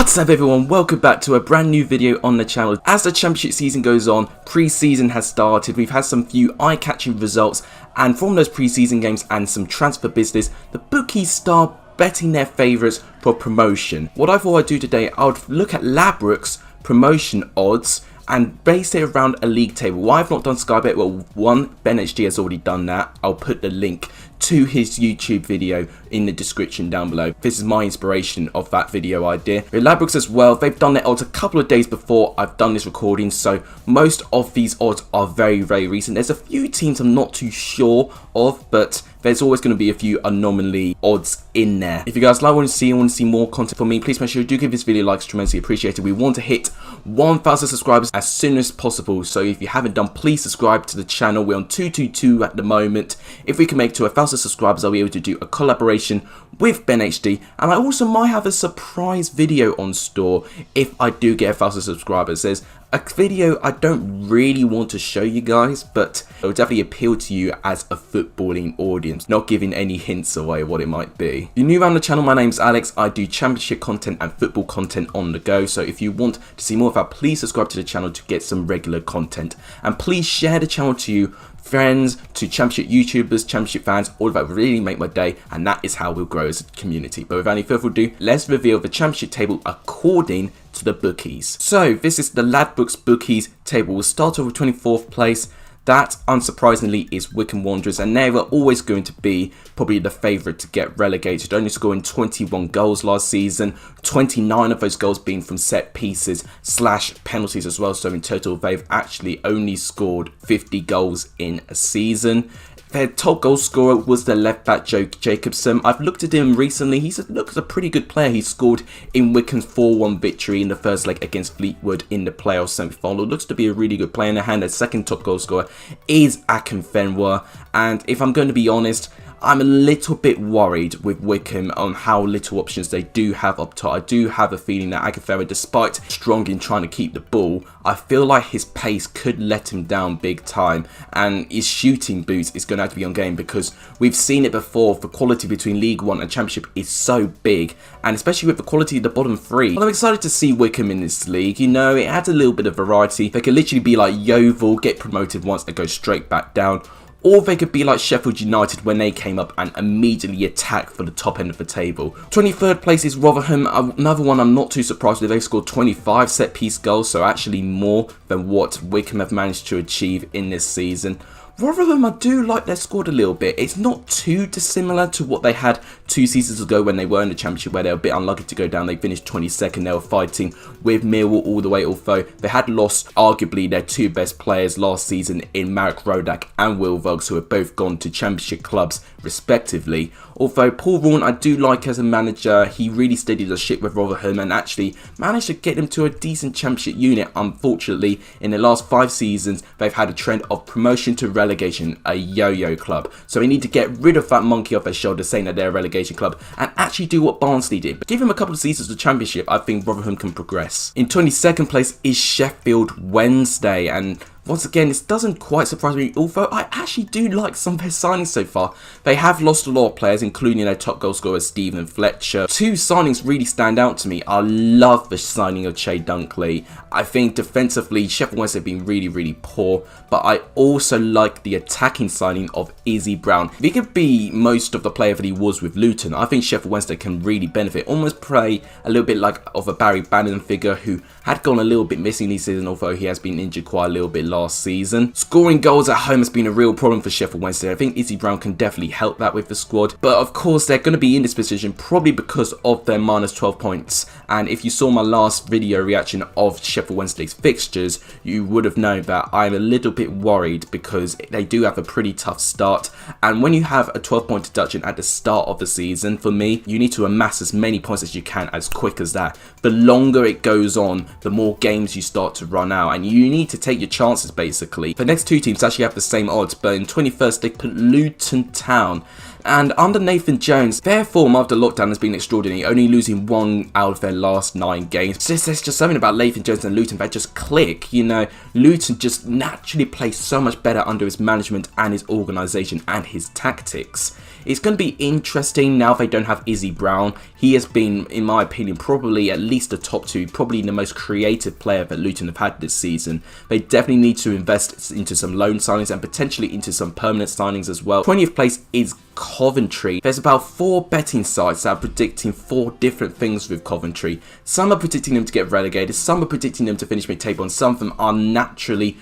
What's up everyone, welcome back to a brand new video on the channel. As the championship season goes on, pre-season has started, we've had some few eye-catching results, and from those pre-season games and some transfer business, the bookies start betting their favourites for promotion. What I thought I'd do today, I would look at Ladbrokes promotion odds and base it around a league table. Why I've not done Sky Bet? Well, one, BenHD has already done that. I'll put the link to his YouTube video in the description down below. This is my inspiration of that video idea. With Ladbrokes as well, they've done their odds a couple of days before I've done this recording, so most of these odds are very recent. There's a few teams I'm not too sure of, but there's always going to be a few anomaly odds in there. If you guys like what you want to see more content from me, please make sure you do give this video a like, it's tremendously appreciated. We want to hit 1,000 subscribers as soon as possible, so if you haven't done, please subscribe to the channel. We're on 222 at the moment. If we can make to 1,000 subscribers, I'll be able to do a collaboration with BenHD, and I also might have a surprise video on store if I do get 1,000 subscribers. There's a video I don't really want to show you guys, but it will definitely appeal to you as a footballing audience, not giving any hints away what it might be. If you're new around the channel, my name's Alex. I do championship content and football content on the go, so if you want to see more of that, please subscribe to the channel to get some regular content, and please share the channel to you friends, to championship YouTubers, championship fans. All of that would really make my day, and that is how we'll grow as a community. But without any further ado, let's reveal the championship table according to the bookies. So this is the Ladbrokes bookies table. We'll start off with 24th place. That, unsurprisingly, is Wycombe Wanderers, and they were always going to be probably the favourite to get relegated, only scoring 21 goals last season, 29 of those goals being from set pieces / penalties as well, so in total they've actually only scored 50 goals in a season. Their top goal scorer was the left back Joe Jacobson. I've looked at him recently. He looks a pretty good player. He scored in Wycombe's 4-1 victory in the first leg against Fleetwood in the playoff semi-final. Looks to be a really good player in the hand. Their second top goal scorer is Akinfenwa. And if I'm going to be honest, I'm a little bit worried with Wycombe on how little options they do have up top. I do have a feeling that Akinfenwa, despite strong in trying to keep the ball, I feel like his pace could let him down big time, and his shooting boots is going to have to be on game, because we've seen it before. The quality between League One and Championship is so big, and especially with the quality of the bottom three. Well, I'm excited to see Wycombe in this league. You know, it adds a little bit of variety. They could literally be like Yeovil, get promoted once and go straight back down. Or they could be like Sheffield United when they came up and immediately attacked for the top end of the table. 23rd place is Rotherham, another one I'm not too surprised with. They scored 25 set-piece goals, so actually more than what Wycombe have managed to achieve in this season. Rotherham, I do like their squad a little bit. It's not too dissimilar to what they had 2 seasons ago when they were in the Championship, where they were a bit unlucky to go down. They finished 22nd. They were fighting with Millwall all the way, although they had lost arguably their 2 best players last season in Marek Rodak and Will Vogs, who have both gone to Championship clubs respectively. Although Paul Vaughan I do like as a manager. He really steadied the ship with Rotherham and actually managed to get them to a decent Championship unit. Unfortunately, in the last 5 seasons, they've had a trend of promotion to relegation, a yo-yo club. So we need to get rid of that monkey off their shoulder saying that they're a relegation club and actually do what Barnsley did. But give him a couple of seasons of Championship, I think Rotherham can progress. In 22nd place is Sheffield Wednesday, and once again, this doesn't quite surprise me, although I actually do like some of their signings so far. They have lost a lot of players, including their top goal scorer, Stephen Fletcher. 2 signings really stand out to me. I love the signing of Che Dunkley. I think defensively, Sheffield Wednesday have been really poor, but I also like the attacking signing of Izzy Brown. If he could be most of the player that he was with Luton, I think Sheffield Wednesday can really benefit. Almost play a little bit like of a Barry Bannon figure, who had gone a little bit missing this season, although he has been injured quite a little bit last season. Scoring goals at home has been a real problem for Sheffield Wednesday. I think Izzy Brown can definitely help that with the squad, but of course they're going to be in this position probably because of their minus 12 points. And if you saw my last video reaction of Sheffield Wednesday's fixtures, you would have known that I'm a little bit worried because they do have a pretty tough start, and when you have a 12-point deduction at the start of the season, for me, you need to amass as many points as you can as quick as that. The longer it goes on, the more games you start to run out, and you need to take your chances basically. The next 2 teams actually have the same odds, but in 21st they put Luton Town. And under Nathan Jones, their form after lockdown has been extraordinary, only losing 1 out of their last 9 games. There's just something about Nathan Jones and Luton that just click. You know, Luton just naturally plays so much better under his management and his organisation and his tactics. It's going to be interesting now they don't have Izzy Brown. he has been, in my opinion, probably at least a top 2, probably the most creative player that Luton have had this season. They definitely need to invest into some loan signings and potentially into some permanent signings as well. 20th place is Coventry. There's about 4 betting sites that are predicting 4 different things with Coventry. Some are predicting them to get relegated, some are predicting them to finish mid-table, and some of them are naturally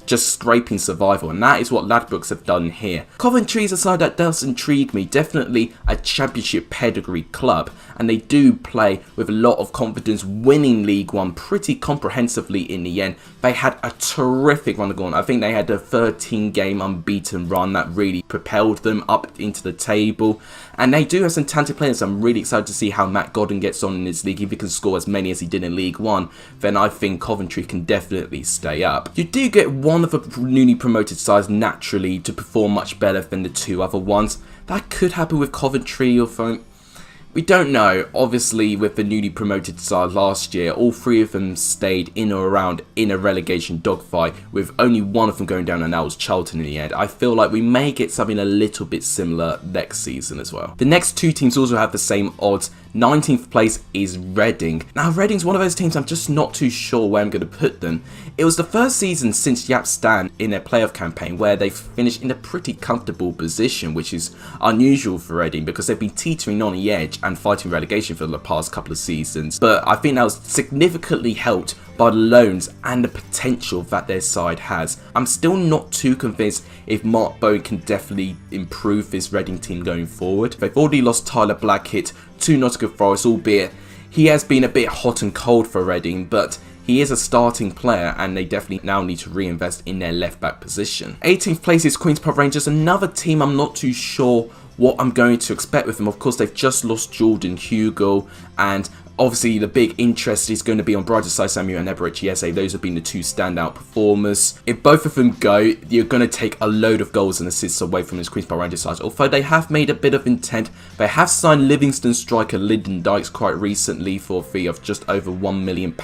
just scraping survival, and that is what Ladbrokes have done here. Coventry is a side that does intrigue me, definitely a championship pedigree club, and they do play with a lot of confidence, winning League One pretty comprehensively in the end. They had a terrific run going. I think they had a 13-game unbeaten run that really propelled them up into the table, and they do have some talented players. I'm really excited to see how Matt Godden gets on in this league. If he can score as many as he did in League One, then I think Coventry can definitely stay up. You do get one of the newly promoted sides naturally to perform much better than the 2 other ones. That could happen with Coventry or something. We don't know. Obviously, with the newly promoted side last year, all 3 of them stayed in or around in a relegation dogfight, with only one of them going down, and that was Charlton in the end. I feel like we may get something a little bit similar next season as well. The next 2 teams also have the same odds. 19th place is Reading. Now, Reading's one of those teams I'm just not too sure where I'm going to put them. It was the first season since Jaap Stam in their playoff campaign where they finished in a pretty comfortable position, which is unusual for Reading because they've been teetering on the edge and fighting relegation for the past couple of seasons. But I think that was significantly helped by the loans and the potential that their side has. I'm still not too convinced if Mark Bowen can definitely improve this Reading team going forward. They've already lost Tyler Blackett to Nottingham Forest, albeit he has been a bit hot and cold for Reading, but he is a starting player and they definitely now need to reinvest in their left back position. 18th place is Queen's Park Rangers, another team I'm not too sure what I'm going to expect with them. Of course, they've just lost Jordan Hugill, and obviously the big interest is going to be on Brighton Samuel and Eberechi Eze. Those have been the 2 standout performers. If both of them go, you're going to take a load of goals and assists away from this Queen's Park Rangers side. Although they have made a bit of intent, they have signed Livingston striker Lyndon Dykes quite recently for a fee of just over £1 million.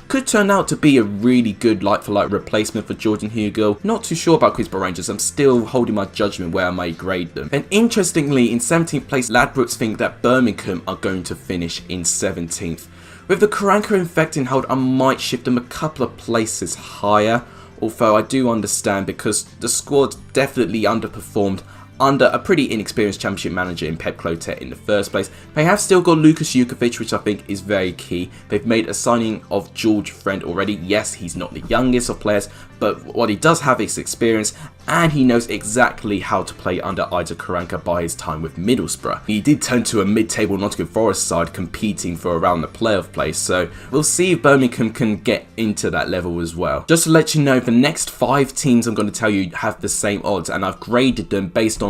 Could turn out to be a really good like-for-like replacement for Jordan Hugill. Not too sure about Queen's Park Rangers. I'm still holding my judgment where I may grade them. And interestingly, in 17th place, Ladbrokes think that Birmingham are going to finish in 17th. With the Karanka infecting hold, I might shift them a couple of places higher. Although I do understand because the squad definitely underperformed under a pretty inexperienced championship manager in Pep Clotet in the first place. They have still got Lukas Jukovic, which I think is very key. They've made a signing of George Friend already. Yes, he's not the youngest of players, but what he does have is experience, and he knows exactly how to play under Isaac Karanka by his time with Middlesbrough. He did turn to a mid-table Nottingham Forest side competing for around the playoff place, so we'll see if Birmingham can get into that level as well. Just to let you know, the next 5 teams I'm going to tell you have the same odds, and I've graded them based on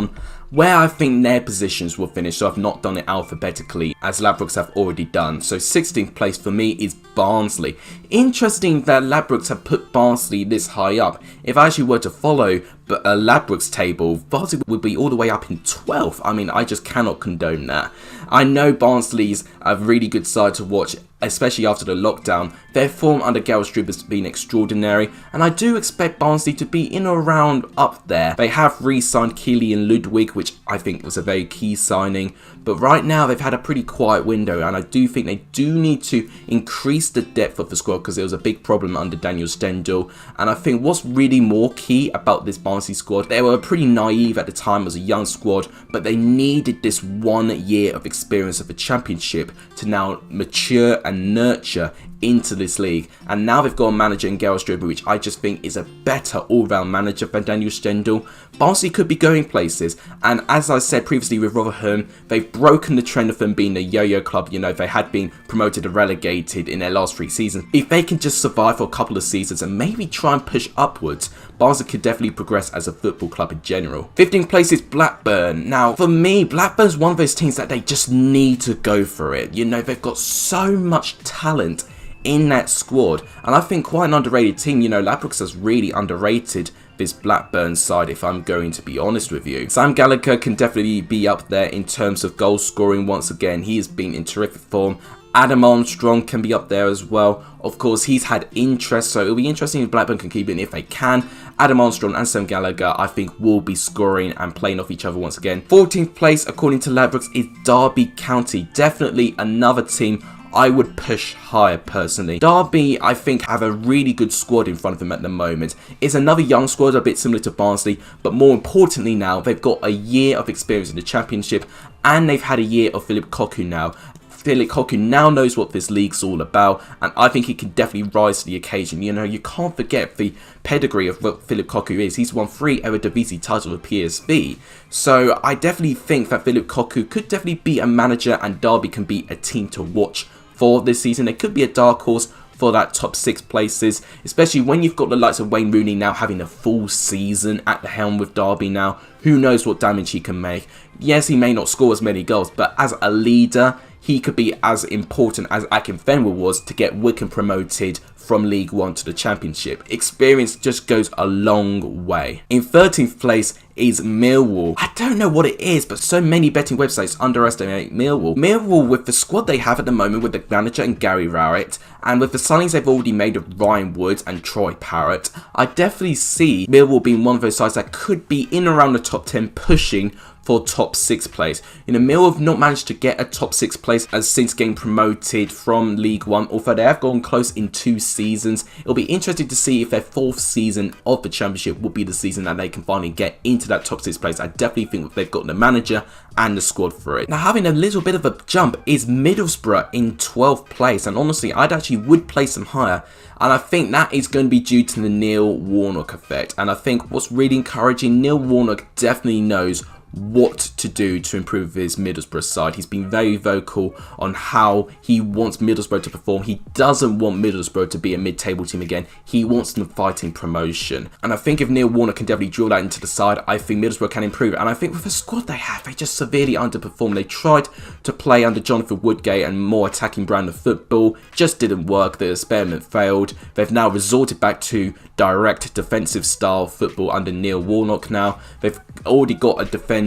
where I think their positions will finish, so I've not done it alphabetically as Ladbrokes have already done. So 16th place for me is Barnsley. Interesting that Ladbrokes have put Barnsley this high up. If I actually were to follow a Ladbrokes table, Barnsley would be all the way up in 12th. I mean, I just cannot condone that. I know Barnsley's a really good side to watch, especially after the lockdown. Their form under Gareth Struber has been extraordinary, and I do expect Barnsley to be in or around up there. They have re-signed Keelan Ludwig, which I think was a very key signing, but right now they've had a pretty quiet window, and I do think they do need to increase the depth of the squad because there was a big problem under Daniel Stendel. And I think what's really more key about this Barnsley squad, they were pretty naive at the time as a young squad, but they needed this 1 year of experience of a championship to now mature and nurture into this league. And now they've got a manager in Gareth Struber, which I just think is a better all-round manager than Daniel Stendel. Barnsley could be going places, and as I said previously with Rotherham, they've broken the trend of them being a yo-yo club. You know, they had been promoted and relegated in their last 3 seasons. If they can just survive for a couple of seasons and maybe try and push upwards, Barnsley could definitely progress as a football club in general. 15th place is Blackburn. Now, for me, Blackburn's one of those teams that they just need to go for it. You know, they've got so much talent in that squad, and I think quite an underrated team. You know, Ladbrokes has really underrated this Blackburn side, if I'm going to be honest with you. Sam Gallagher can definitely be up there in terms of goal scoring once again. He has been in terrific form, Adam Armstrong can be up there as well. Of course, he's had interest, so it'll be interesting if Blackburn can keep it if they can. Adam Armstrong and Sam Gallagher, I think, will be scoring and playing off each other once again. 14th place, according to Ladbrokes, is Derby County. Definitely another team I would push higher personally. Derby, I think, have a really good squad in front of them at the moment. It's another young squad, a bit similar to Barnsley, but more importantly now, they've got a year of experience in the Championship, and they've had a year of Philip Cocu now. Philip Cocu now knows what this league's all about, and I think he can definitely rise to the occasion. You know, you can't forget the pedigree of what Philip Cocu is. He's won 3 Eredivisie titles with PSV. So I definitely think that Philip Cocu could definitely be a manager, and Derby can be a team to watch for this season. It could be a dark horse for that top 6 places, especially when you've got the likes of Wayne Rooney now having a full season at the helm with Derby now. Who knows what damage he can make. Yes, he may not score as many goals, but as a leader, he could be as important as Akinfenwa was to get Wycombe promoted from League One to the Championship. Experience just goes a long way. In 13th place is Millwall. I don't know what it is, but so many betting websites underestimate Millwall. Millwall, with the squad they have at the moment with the manager and Gary Rowett, and with the signings they've already made of Ryan Woods and Troy Parrott, I definitely see Millwall being one of those sides that could be in around the top 10, pushing for top 6 place. You know, Millwall have not managed to get a top 6 place as since getting promoted from League One, although they have gone close in 2 seasons. It'll be interesting to see if their 4th season of the Championship will be the season that they can finally get into that top 6 place. I definitely think they've got the manager and the squad for it. Now, having a little bit of a jump is Middlesbrough in 12th place, and honestly, I'd actually would place them higher, and I think that is going to be due to the Neil Warnock effect. And I think what's really encouraging, Neil Warnock definitely knows what to do to improve his Middlesbrough side. He's been very vocal on how he wants Middlesbrough to perform. He doesn't want Middlesbrough to be a mid-table team again. He wants them fighting promotion. And I think if Neil Warnock can definitely drill that into the side, I think Middlesbrough can improve. And I think with the squad they have, they just severely underperformed. They tried to play under Jonathan Woodgate and more attacking brand of football. Just didn't work. The experiment failed. They've now resorted back to direct defensive style football under Neil Warnock now. They've already got a defender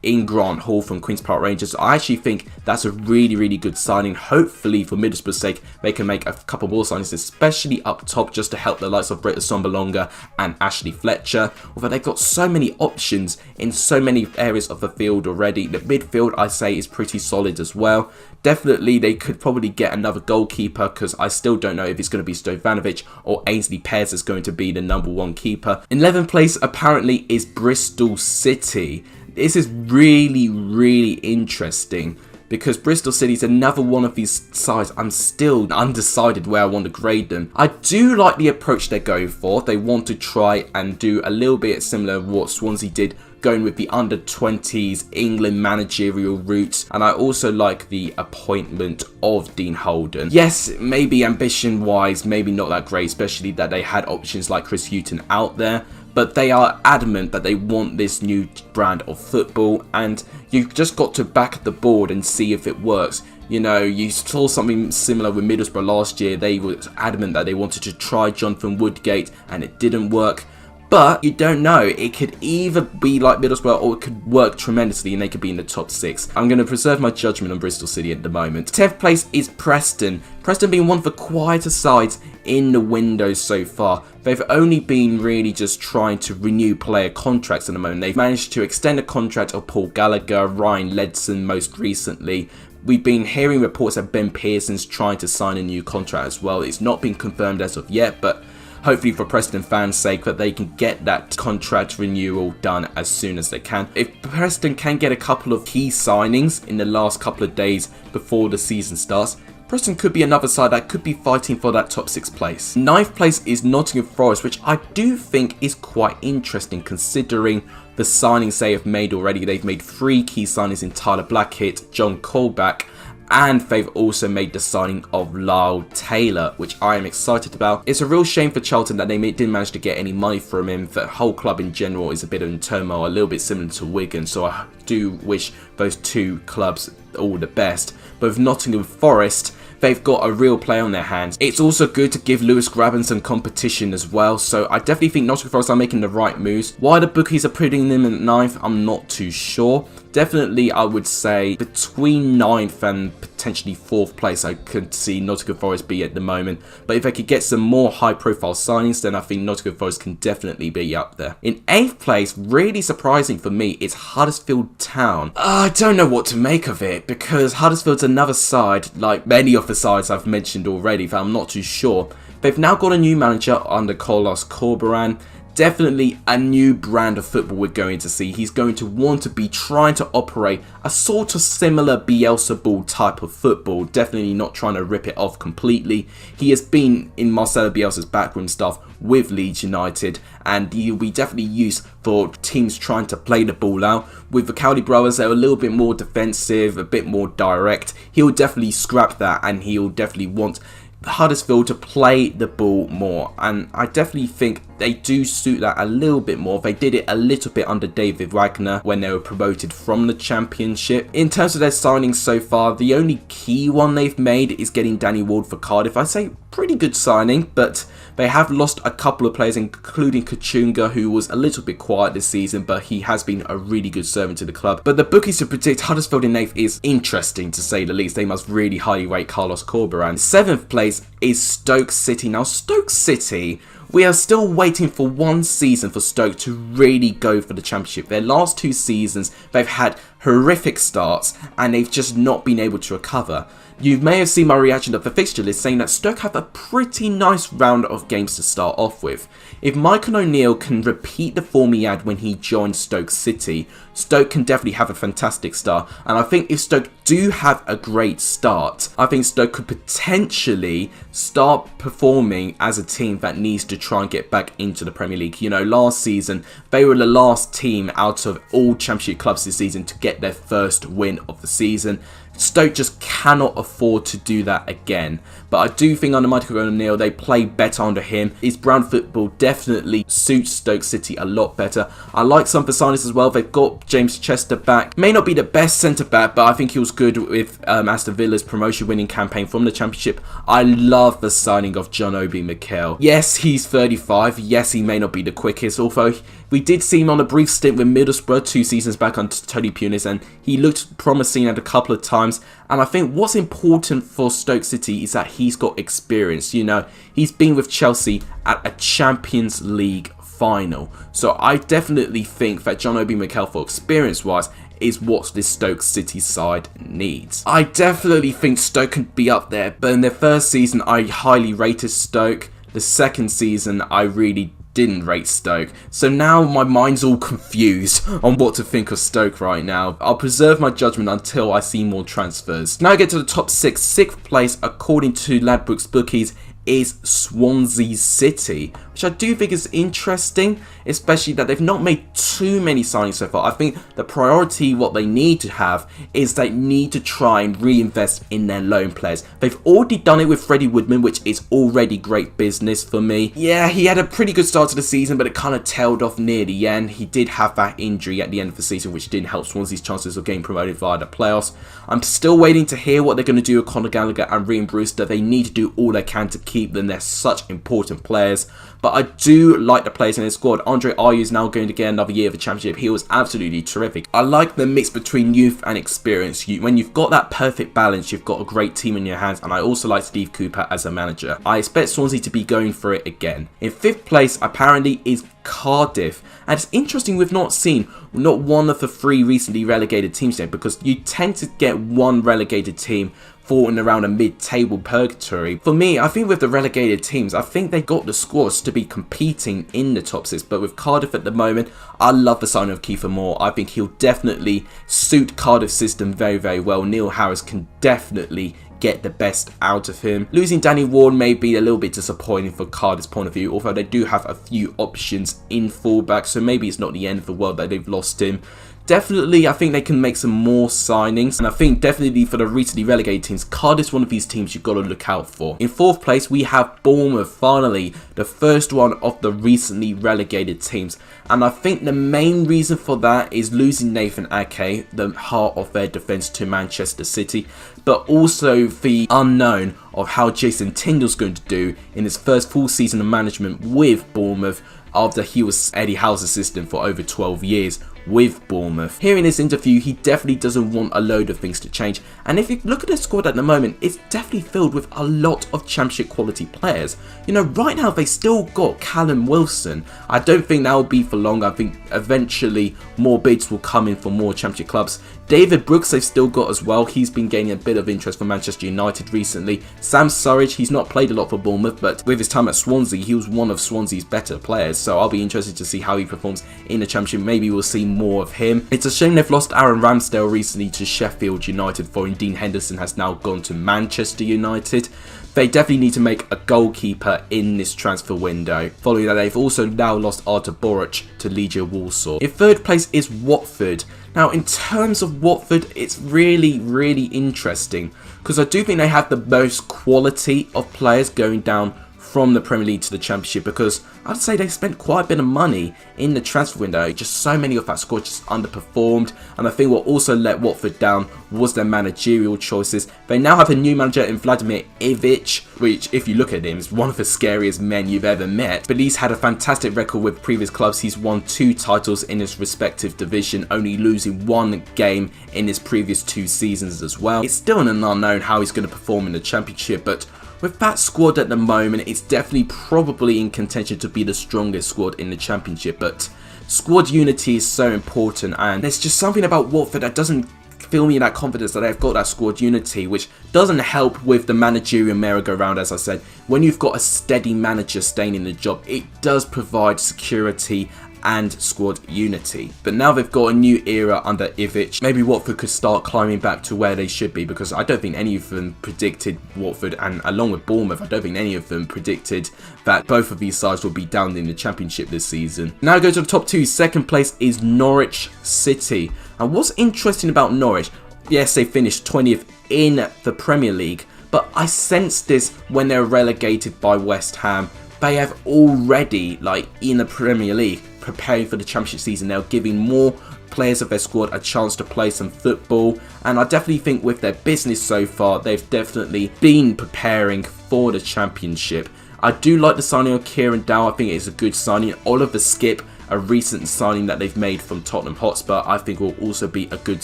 in Grant Hall from Queen's Park Rangers. I actually think that's a really, really good signing. Hopefully, for Middlesbrough's sake, they can make a couple more signings, especially up top, just to help the likes of Britta Sombalonga and Ashley Fletcher. Although they've got so many options in so many areas of the field already. The midfield, I say, is pretty solid as well. Definitely, they could probably get another goalkeeper, because I still don't know if it's going to be Stojanovic or Ainsley Pears is going to be the #1 keeper. In 11th place, apparently, is Bristol City. This is really, really interesting, because Bristol City is another one of these sides I'm still undecided where I want to grade them. I do like the approach they're going for. They want to try and do a little bit similar to what Swansea did, going with the under-20s England managerial route, and I also like the appointment of Dean Holden. Yes, maybe ambition-wise, maybe not that great, especially that they had options like Chris Hughton out there, but they are adamant that they want this new brand of football, and you've just got to back the board and see if it works. You know, you saw something similar with Middlesbrough last year. They were adamant that they wanted to try Jonathan Woodgate, and it didn't work. But you don't know, it could either be like Middlesbrough or it could work tremendously and they could be in the top 6. I'm going to preserve my judgment on Bristol City at the moment. 10th place is Preston. Preston being one of the quieter sides in the window so far. They've only been really just trying to renew player contracts at the moment. They've managed to extend the contract of Paul Gallagher, Ryan Ledson most recently. We've been hearing reports that Ben Pearson's trying to sign a new contract as well. It's not been confirmed as of yet, but hopefully for Preston fans' sake that they can get that contract renewal done as soon as they can. If Preston can get a couple of key signings in the last couple of days before the season starts, Preston could be another side that could be fighting for that top 6 place. 9th place is Nottingham Forest, which I do think is quite interesting considering the signings they have made already. They've made 3 key signings in Tyler Blackett, John Colback, and they've also made the signing of Lyle Taylor, which I am excited about. It's a real shame for Charlton that they didn't manage to get any money from him. The whole club in general is a bit in turmoil, a little bit similar to Wigan, so I do wish those 2 clubs all the best. But with Nottingham Forest, they've got a real play on their hands. It's also good to give Lewis Grabban some competition as well, so I definitely think Nottingham Forest are making the right moves. Why the bookies are putting them in 9th, I'm not too sure. Definitely, I would say between 9th and potentially 4th place, I could see Nottingham Forest be at the moment. But if they could get some more high-profile signings, then I think Nottingham Forest can definitely be up there. In 8th place, really surprising for me, it's Huddersfield Town. I don't know what to make of it, because Huddersfield's another side, like many of the sides I've mentioned already, that I'm not too sure. They've now got a new manager under COLLAB. Definitely a new brand of football we're going to see. He's going to want to be trying to operate a sort of similar Bielsa ball type of football. Definitely not trying to rip it off completely. He has been in Marcelo Bielsa's backroom staff with Leeds United, and he'll be definitely used for teams trying to play the ball out. With the Cowley brothers, they're a little bit more defensive, a bit more direct. He'll definitely scrap that, and he'll definitely want Huddersfield to play the ball more, and I definitely think they do suit that a little bit more. They did it a little bit under David Wagner when they were promoted from the Championship. In terms of their signings so far, the only key one they've made is getting Danny Ward for Cardiff. I'd say pretty good signing, but they have lost a couple of players, including Kachunga, who was a little bit quiet this season, but he has been a really good servant to the club. But the bookies to predict Huddersfield in 8th is interesting, to say the least. They must really highly rate Carlos Corberán. 7th place is Stoke City. Now, Stoke City, we are still waiting for one season for Stoke to really go for the Championship. Their last 2 seasons, they've had horrific starts, and they've just not been able to recover. You may have seen my reaction of the fixture list saying that Stoke have a pretty nice round of games to start off with. If Michael O'Neill can repeat the form he had when he joined Stoke City, Stoke can definitely have a fantastic start. And I think if Stoke do have a great start, I think Stoke could potentially start performing as a team that needs to try and get back into the Premier League. You know, last season, they were the last team out of all Championship clubs this season to get their first win of the season. Stoke just cannot afford to do that again. But I do think under Michael O'Neill, they play better under him. His brown football definitely suits Stoke City a lot better. I like some of the signings as well. They've got James Chester back. May not be the best centre-back, but I think he was good with Aston Villa's promotion-winning campaign from the Championship. I love the signing of John Obi Mikel. Yes, he's 35. Yes, he may not be the quickest, although we did see him on a brief stint with Middlesbrough 2 seasons back under Tony Pulis, and he looked promising at a couple of times. And I think what's important for Stoke City is that he's got experience. You know, he's been with Chelsea at a Champions League final. So I definitely think that John Obi Mikel, for experience-wise, is what this Stoke City side needs. I definitely think Stoke can be up there, but in their first season, I highly rated Stoke. The second season, I really didn't rate Stoke. So now my mind's all confused on what to think of Stoke right now. I'll preserve my judgment until I see more transfers. Now I get to the top 6. 6th place, according to Ladbrokes bookies, is Swansea City, which I do think is interesting, especially that they've not made too many signings so far. I think the priority, what they need to have, is they need to try and reinvest in their loan players. They've already done it with Freddie Woodman, which is already great business for me. Yeah, he had a pretty good start to the season, but it kind of tailed off near the end. He did have that injury at the end of the season, which didn't help Swansea's chances of getting promoted via the playoffs. I'm still waiting to hear what they're going to do with Conor Gallagher and Ryan Brewster. They need to do all they can to keep them. They're such important players. But I do like the players in his squad. Andre Ayew is now going to get another year of the Championship. He was absolutely terrific. I like the mix between youth and experience. When you've got that perfect balance, you've got a great team in your hands. And I also like Steve Cooper as a manager. I expect Swansea to be going for it again. In 5th place, apparently, is Cardiff. And it's interesting, we've not seen not one of the 3 recently relegated teams yet, because you tend to get one relegated team falling around a mid-table purgatory. For me, I think with the relegated teams, I think they got the squads to be competing in the top 6. But with Cardiff at the moment, I love the signing of Kiefer Moore. I think he'll definitely suit Cardiff's system very, very well. Neil Harris can definitely get the best out of him. Losing Danny Ward may be a little bit disappointing for Cardiff's point of view, although they do have a few options in fullback, so maybe it's not the end of the world that they've lost him. Definitely, I think they can make some more signings. And I think definitely for the recently relegated teams, Cardiff's one of these teams you've got to look out for. In 4th place, we have Bournemouth, finally, the first one of the recently relegated teams. And I think the main reason for that is losing Nathan Ake, the heart of their defence, to Manchester City. But also the unknown of how Jason Tyndall's going to do in his first full season of management with Bournemouth, after he was Eddie Howe's assistant for over 12 years with Bournemouth. Here in this interview, he definitely doesn't want a load of things to change, and if you look at the squad at the moment, it's definitely filled with a lot of championship quality players. You know, right now they still got Callum Wilson. I don't think that will be for long. I think eventually more bids will come in for more championship clubs. David Brooks they've still got as well. He's been gaining a bit of interest for Manchester United recently. Sam Surridge, he's not played a lot for Bournemouth, but with his time at Swansea, he was one of Swansea's better players. So I'll be interested to see how he performs in the championship. Maybe we'll see more of him. It's a shame they've lost Aaron Ramsdale recently to Sheffield United, following Dean Henderson has now gone to Manchester United. They definitely need to make a goalkeeper in this transfer window. Following that, they've also now lost Artur Boruc to Legia Warsaw. In third place is Watford. Now, in terms of Watford, it's really interesting because I do think they have the most quality of players going down from the Premier League to the Championship, because I'd say they spent quite a bit of money in the transfer window. Just so many of that squad just underperformed, and I think what also let Watford down was their managerial choices. They now have a new manager in Vladimir Ivic, which, if you look at him, is one of the scariest men you've ever met. But he's had a fantastic record with previous clubs. He's won 2 titles in his respective division, only losing 1 game in his previous 2 seasons as well. It's still an unknown how he's going to perform in the Championship, but with that squad at the moment, it's definitely probably in contention to be the strongest squad in the Championship. But squad unity is so important, and there's just something about Watford that doesn't fill me that confidence that they've got that squad unity, which doesn't help with the managerial merry-go-round. As I said, when you've got a steady manager staying in the job, it does provide security and squad unity. But now they've got a new era under Ivic, maybe Watford could start climbing back to where they should be, because I don't think any of them predicted Watford, and along with Bournemouth, I don't think any of them predicted that both of these sides will be down in the Championship this season. Now go to the top 2. Second place is Norwich City. And what's interesting about Norwich, yes, they finished 20th in the Premier League, but I sensed this when they were relegated by West Ham. They have already, in the Premier League, preparing for the Championship season. They're giving more players of their squad a chance to play some football, and I definitely think with their business so far, they've definitely been preparing for the Championship. I do like the signing of Kieran Dow. I think it's a good signing. Oliver Skipp, a recent signing that they've made from Tottenham Hotspur, I think will also be a good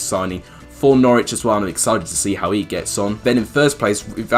signing for Norwich as well. I'm excited to see how he gets on. Then in first place, with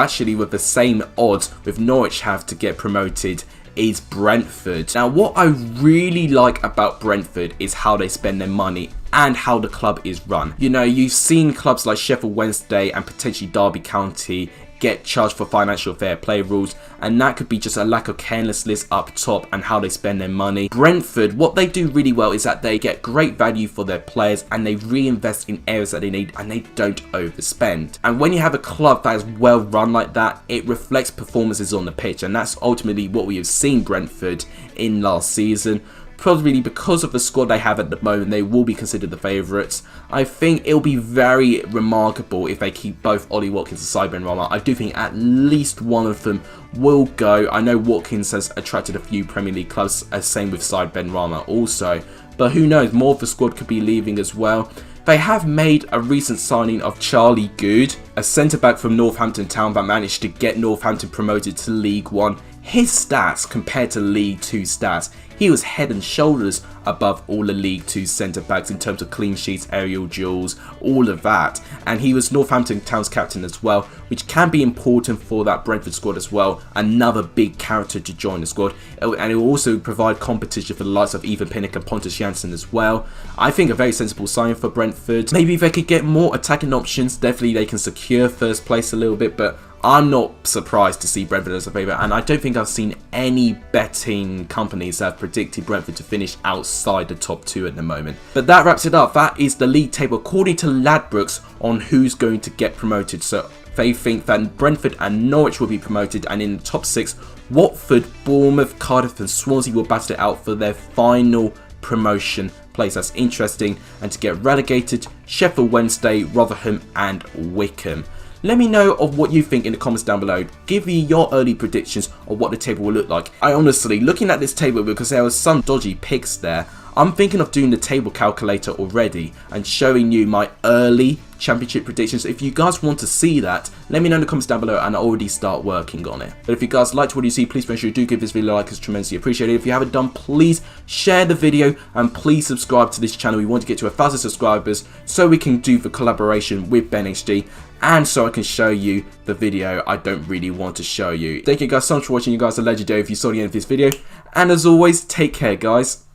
the same odds with Norwich have to get promoted, is Brentford. Now, what I really like about Brentford is how they spend their money and how the club is run. You know, you've seen clubs like Sheffield Wednesday and potentially Derby County get charged for financial fair play rules, and that could be just a lack of carelessness up top and how they spend their money. Brentford, what they do really well is that they get great value for their players and they reinvest in areas that they need, and they don't overspend. And when you have a club that is well run like that, it reflects performances on the pitch, and that's ultimately what we have seen Brentford in last season. Probably because of the squad they have at the moment, they will be considered the favourites. I think it'll be very remarkable if they keep both Ollie Watkins and Said Benrahma. I do think at least one of them will go. I know Watkins has attracted a few Premier League clubs, same with Said Benrahma also. But who knows, more of the squad could be leaving as well. They have made a recent signing of Charlie Good, a centre-back from Northampton Town that managed to get Northampton promoted to League 1. His stats compared to League 2 stats, he was head and shoulders above all the League 2 centre-backs in terms of clean sheets, aerial duels, all of that. And he was Northampton Town's captain as well, which can be important for that Brentford squad as well. Another big character to join the squad. And it will also provide competition for the likes of Ethan Pinnock and Pontus Jansson as well. I think a very sensible sign for Brentford. Maybe if they could get more attacking options, definitely they can secure first place a little bit, but I'm not surprised to see Brentford as a favourite, and I don't think I've seen any betting companies that have predicted Brentford to finish outside the top 2 at the moment. But that wraps it up. That is the league table according to Ladbrokes on who's going to get promoted. So they think that Brentford and Norwich will be promoted, and in the top 6, Watford, Bournemouth, Cardiff and Swansea will battle it out for their final promotion place. That's interesting. And to get relegated, Sheffield Wednesday, Rotherham and Wickham. Let me know of what you think in the comments down below. Give me your early predictions of what the table will look like. I honestly, looking at this table, because there were some dodgy picks there, I'm thinking of doing the table calculator already and showing you my early championship predictions. If you guys want to see that, let me know in the comments down below and I'll already start working on it. But if you guys liked what you see, please make sure you do give this video a like, it's tremendously appreciated. If you haven't done, please share the video and please subscribe to this channel. We want to get to 1,000 subscribers so we can do the collaboration with BenHD and so I can show you the video I don't really want to show you. Thank you guys so much for watching. You guys are legendary if you saw the end of this video, and as always, take care guys.